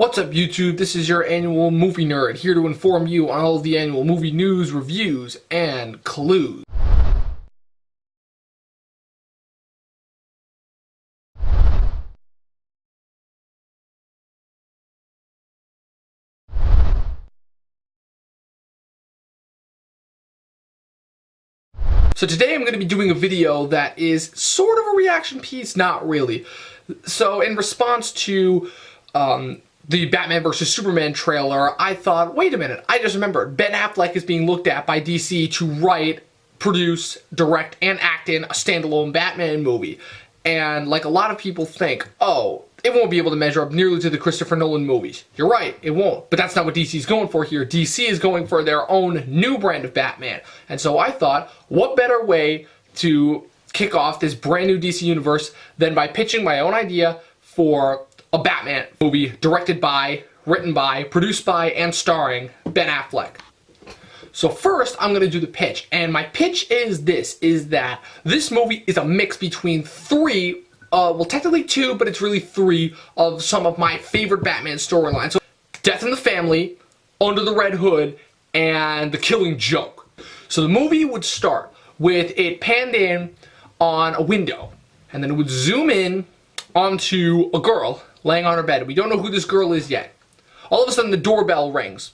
What's up YouTube, this is your annual movie nerd, here to inform you on all of the annual movie news, reviews, and clues. So today I'm going to be doing a video that is sort of a reaction piece, not really. So in response to the Batman vs. Superman trailer, I thought, wait a minute, I just remembered, Ben Affleck is being looked at by DC to write, produce, direct, and act in a standalone Batman movie. And like a lot of people think, oh, it won't be able to measure up nearly to the Christopher Nolan movies. You're right, it won't. But that's not what DC is going for here. DC is going for their own new brand of Batman. And so I thought, what better way to kick off this brand new DC universe than by pitching my own idea for a Batman movie directed by, written by, produced by, and starring Ben Affleck. So first, I'm going to do the pitch. And my pitch is this, is that this movie is a mix between three, well technically two, but it's really three of some of my favorite Batman storylines. So Death in the Family, Under the Red Hood, and The Killing Joke. So the movie would start with it panned in on a window, and then it would zoom in onto a girl laying on her bed. We don't know who this girl is yet. All of a sudden the doorbell rings.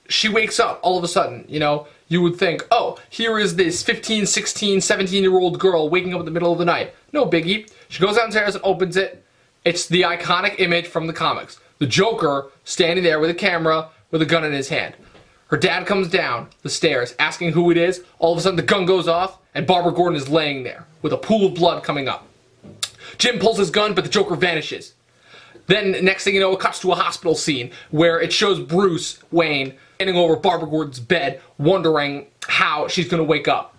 She wakes up all of a sudden, you know. You would think, oh, here is this 15, 16, 17-year-old girl waking up in the middle of the night. No biggie. She goes downstairs and opens it. It's the iconic image from the comics. The Joker standing there with a camera with a gun in his hand. Her dad comes down the stairs asking who it is. All of a sudden the gun goes off and Barbara Gordon is laying there with a pool of blood coming up. Jim pulls his gun, but the Joker vanishes. Then, next thing you know, it cuts to a hospital scene where it shows Bruce Wayne standing over Barbara Gordon's bed, wondering how she's going to wake up.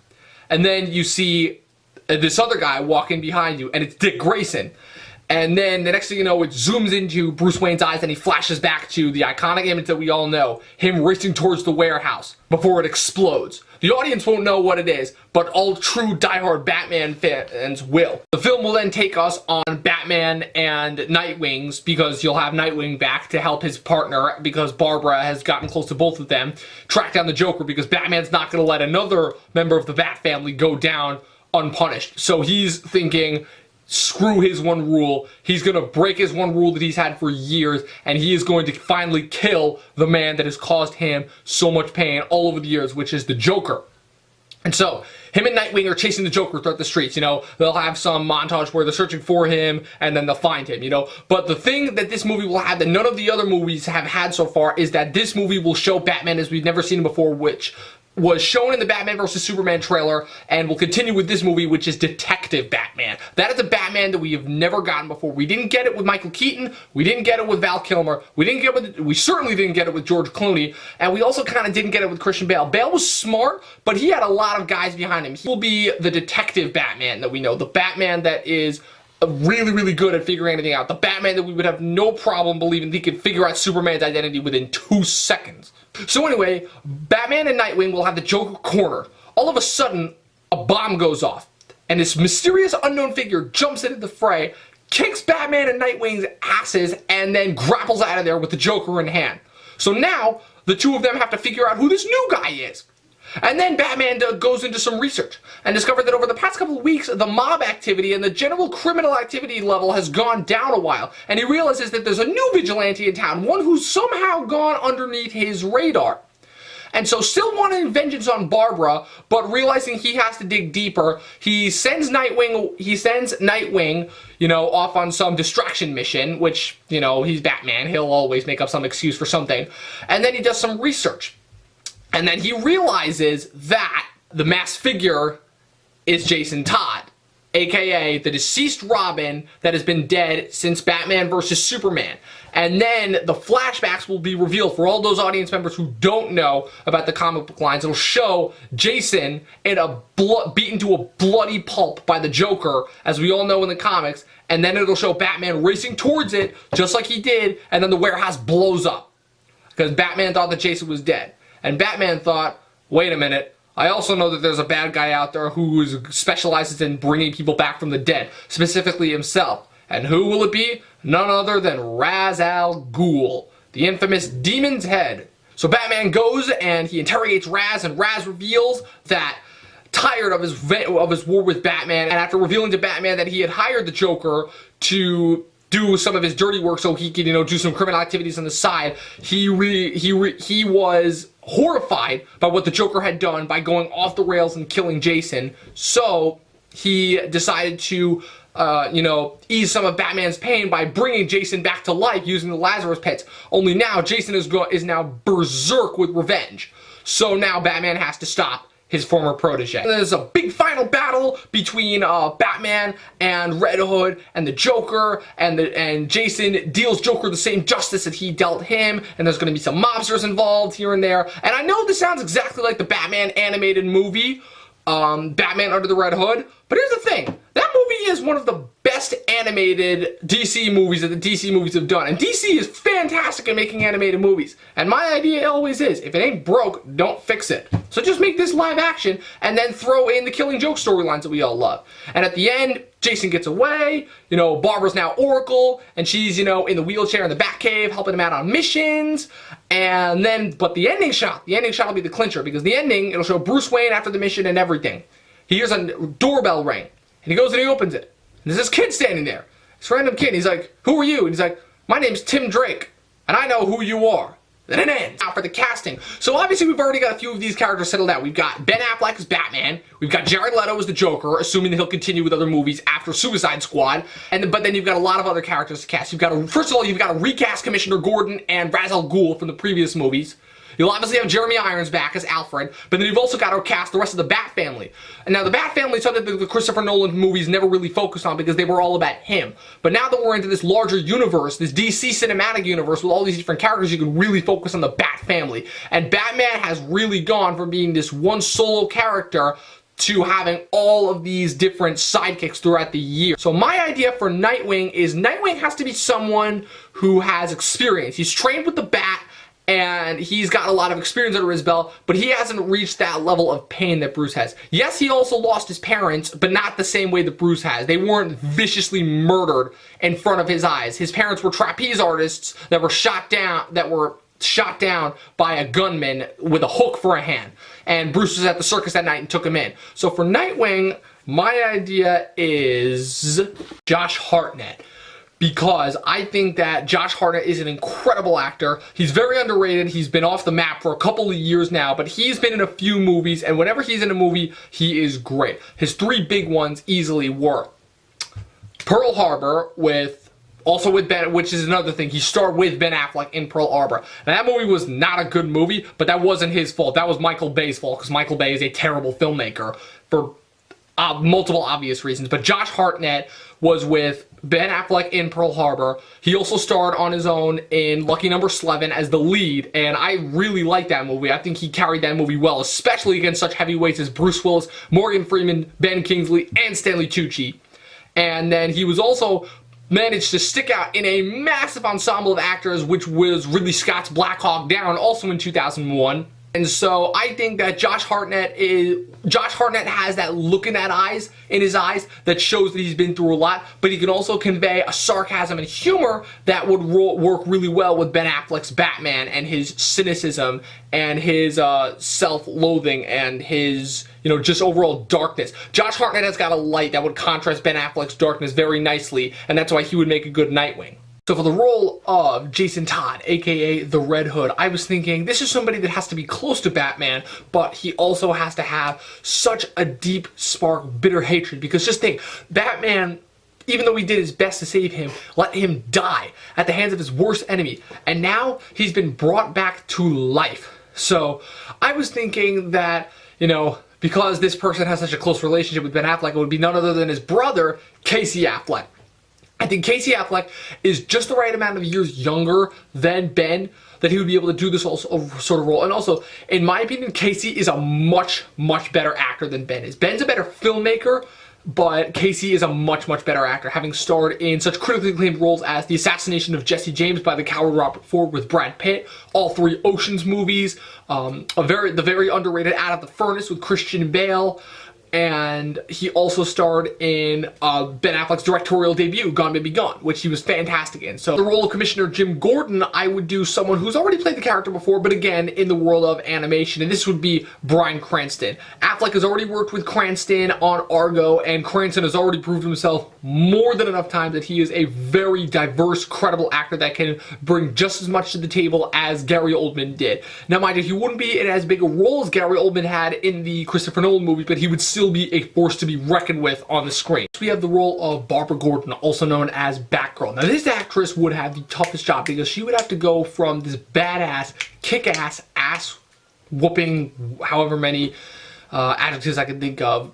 And then you see this other guy walking behind you, and it's Dick Grayson. And then, the next thing you know, it zooms into Bruce Wayne's eyes, and he flashes back to the iconic image that we all know, him racing towards the warehouse before it explodes. The audience won't know what it is, but all true diehard Batman fans will. The film will then take us on Batman and Nightwings, because you'll have Nightwing back to help his partner, because Barbara has gotten close to both of them, track down the Joker, because Batman's not going to let another member of the Bat family go down unpunished. So he's thinking, screw his one rule. He's going to break his one rule that he's had for years, and he is going to finally kill the man that has caused him so much pain all over the years, which is the Joker. And so, him and Nightwing are chasing the Joker throughout the streets, you know. They'll have some montage where they're searching for him, and then they'll find him, you know. But the thing that this movie will have that none of the other movies have had so far is that this movie will show Batman as we've never seen him before, which was shown in the Batman vs. Superman trailer, and will continue with this movie, which is Detective Batman. That is a Batman that we have never gotten before. We didn't get it with Michael Keaton, we didn't get it with Val Kilmer, we certainly didn't get it with George Clooney, and we also kind of didn't get it with Christian Bale. Bale was smart, but he had a lot of guys behind him. He will be the Detective Batman that we know, the Batman that is really, really good at figuring anything out. The Batman that we would have no problem believing he could figure out Superman's identity within 2 seconds. So anyway, Batman and Nightwing will have the Joker corner. All of a sudden, a bomb goes off, and this mysterious unknown figure jumps into the fray, kicks Batman and Nightwing's asses, and then grapples out of there with the Joker in hand. So now, the two of them have to figure out who this new guy is. And then Batman goes into some research and discovered that over the past couple of weeks, the mob activity and the general criminal activity level has gone down a while. And he realizes that there's a new vigilante in town, one who's somehow gone underneath his radar. And so, still wanting vengeance on Barbara, but realizing he has to dig deeper, he sends Nightwing, you know, off on some distraction mission, which, you know, he's Batman, he'll always make up some excuse for something. And then he does some research. And then he realizes that the masked figure is Jason Todd, aka the deceased Robin that has been dead since Batman vs. Superman. And then the flashbacks will be revealed for all those audience members who don't know about the comic book lines. It'll show Jason in beaten to a bloody pulp by the Joker, as we all know in the comics. And then it'll show Batman racing towards it, just like he did, and then the warehouse blows up. Because Batman thought that Jason was dead. And Batman thought, wait a minute, I also know that there's a bad guy out there who specializes in bringing people back from the dead, specifically himself. And who will it be? None other than Ra's al Ghul. the infamous Demon's Head. So Batman goes and he interrogates Raz, and Raz reveals that, tired of his war with Batman, and after revealing to Batman that he had hired the Joker to do some of his dirty work so he could, do some criminal activities on the side, he was horrified by what the Joker had done by going off the rails and killing Jason. So he decided to ease some of Batman's pain by bringing Jason back to life using the Lazarus Pits. Only now Jason is now berserk with revenge. So now Batman has to stop his former protege. There's a big final battle between Batman and Red Hood and the Joker, and Jason deals Joker the same justice that he dealt him, and there's going to be some mobsters involved here and there. And I know this sounds exactly like the Batman animated movie, Batman Under the Red Hood, but here's the thing. That movie is one of the best animated DC movies that the DC movies have done. And DC is fantastic at making animated movies. And my idea always is, if it ain't broke, don't fix it. So just make this live action and then throw in the Killing Joke storylines that we all love. And at the end, Jason gets away, Barbara's now Oracle, and she's, in the wheelchair in the Batcave helping him out on missions. And then, but the ending shot will be the clincher, because the ending, it'll show Bruce Wayne after the mission and everything. He hears a doorbell ring, and he goes and he opens it. And there's this kid standing there. This random kid, and he's like, "Who are you?" And he's like, "My name's Tim Drake, and I know who you are." Then it ends. Now for the casting. So obviously we've already got a few of these characters settled out. We've got Ben Affleck as Batman. We've got Jared Leto as the Joker, assuming that he'll continue with other movies after Suicide Squad. But then you've got a lot of other characters to cast. First of all, you've got to recast Commissioner Gordon and Ra's al Ghul from the previous movies. You'll obviously have Jeremy Irons back as Alfred, but then you've also got to cast the rest of the Bat family. And now the Bat family is something that the Christopher Nolan movies never really focused on because they were all about him. But now that we're into this larger universe, this DC cinematic universe with all these different characters, you can really focus on the Bat family. And Batman has really gone from being this one solo character to having all of these different sidekicks throughout the year. So my idea for Nightwing is Nightwing has to be someone who has experience. He's trained with the Bat, and he's got a lot of experience under his belt, but he hasn't reached that level of pain that Bruce has. Yes, he also lost his parents, but not the same way that Bruce has. They weren't viciously murdered in front of his eyes. His parents were trapeze artists that were shot down by a gunman with a hook for a hand. And Bruce was at the circus that night and took him in. So for Nightwing, my idea is Josh Hartnett, because I think that Josh Hartnett is an incredible actor. He's very underrated. He's been off the map for a couple of years now, but he's been in a few movies, and whenever he's in a movie, he is great. His three big ones easily were Pearl Harbor with Ben, which is another thing. He starred with Ben Affleck in Pearl Harbor. And that movie was not a good movie, but that wasn't his fault. That was Michael Bay's fault, because Michael Bay is a terrible filmmaker for multiple obvious reasons. But Josh Hartnett was with Ben Affleck in Pearl Harbor. He also starred on his own in Lucky Number 11 as the lead, and I really like that movie. I think he carried that movie well, especially against such heavyweights as Bruce Willis, Morgan Freeman, Ben Kingsley, and Stanley Tucci. And then he was also managed to stick out in a massive ensemble of actors, which was Ridley Scott's Black Hawk Down, also in 2001. And so I think that Josh Hartnett has that look in his eyes that shows that he's been through a lot, but he can also convey a sarcasm and humor that would work really well with Ben Affleck's Batman and his cynicism and his self-loathing and his, just overall darkness. Josh Hartnett has got a light that would contrast Ben Affleck's darkness very nicely, and that's why he would make a good Nightwing. So for the role of Jason Todd, aka the Red Hood, I was thinking this is somebody that has to be close to Batman, but he also has to have such a deep spark of bitter hatred, because just think, Batman, even though he did his best to save him, let him die at the hands of his worst enemy, and now he's been brought back to life. So I was thinking that, because this person has such a close relationship with Ben Affleck, it would be none other than his brother, Casey Affleck. I think Casey Affleck is just the right amount of years younger than Ben, that he would be able to do this sort of role. And also, in my opinion, Casey is a much, much better actor than Ben is. Ben's a better filmmaker, but Casey is a much, much better actor, having starred in such critically acclaimed roles as The Assassination of Jesse James by the coward Robert Ford with Brad Pitt, all three Ocean's movies, the very underrated Out of the Furnace with Christian Bale, and he also starred in Ben Affleck's directorial debut, Gone Baby Gone, which he was fantastic in. So the role of Commissioner Jim Gordon, I would do someone who's already played the character before, but again, in the world of animation, and this would be Bryan Cranston. Affleck has already worked with Cranston on Argo, and Cranston has already proved himself more than enough times that he is a very diverse, credible actor that can bring just as much to the table as Gary Oldman did. Now, mind you, he wouldn't be in as big a role as Gary Oldman had in the Christopher Nolan movie, but he would still be a force to be reckoned with on the screen. We have the role of Barbara Gordon, also known as Batgirl. Now, this actress would have the toughest job because she would have to go from this badass, kick-ass, ass-whooping, however many adjectives I can think of,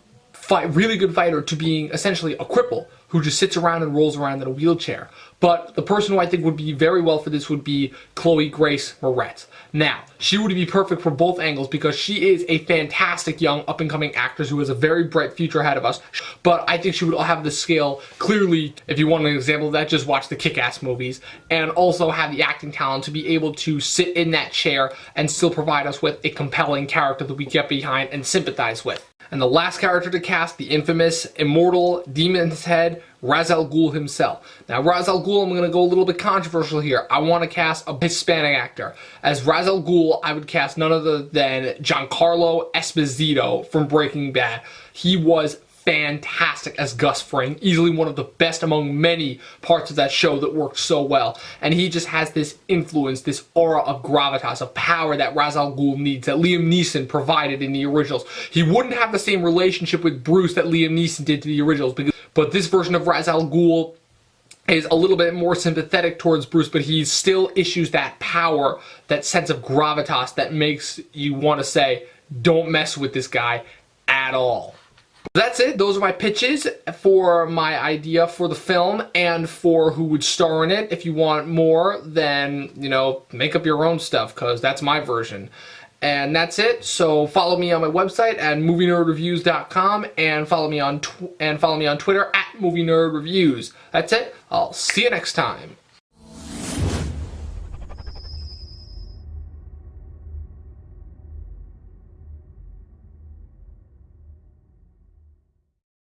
really good fighter, to being essentially a cripple who just sits around and rolls around in a wheelchair. But the person who I think would be very well for this would be Chloe Grace Moretz. Now, she would be perfect for both angles because she is a fantastic young up-and-coming actress who has a very bright future ahead of us. But I think she would have the scale, clearly, if you want an example of that, just watch the Kick-Ass movies, and also have the acting talent to be able to sit in that chair and still provide us with a compelling character that we get behind and sympathize with. And the last character to cast, the infamous, immortal, demon's head, Ra's al Ghul himself. Now, Ra's al Ghul, I'm going to go a little bit controversial here. I want to cast a Hispanic actor. As Ra's al Ghul, I would cast none other than Giancarlo Esposito from Breaking Bad. He was fantastic as Gus Fring, easily one of the best among many parts of that show that worked so well. And he just has this influence, this aura of gravitas, of power that Ra's al Ghul needs, that Liam Neeson provided in the originals. He wouldn't have the same relationship with Bruce that Liam Neeson did to the originals, but this version of Ra's al Ghul is a little bit more sympathetic towards Bruce, but he still issues that power, that sense of gravitas that makes you want to say, don't mess with this guy at all. That's it. Those are my pitches for my idea for the film and for who would star in it. If you want more, then, you know, make up your own stuff, because that's my version. And that's it. So follow me on my website at movienerdreviews.com and follow me on Twitter at movienerdreviews. That's it. I'll see you next time.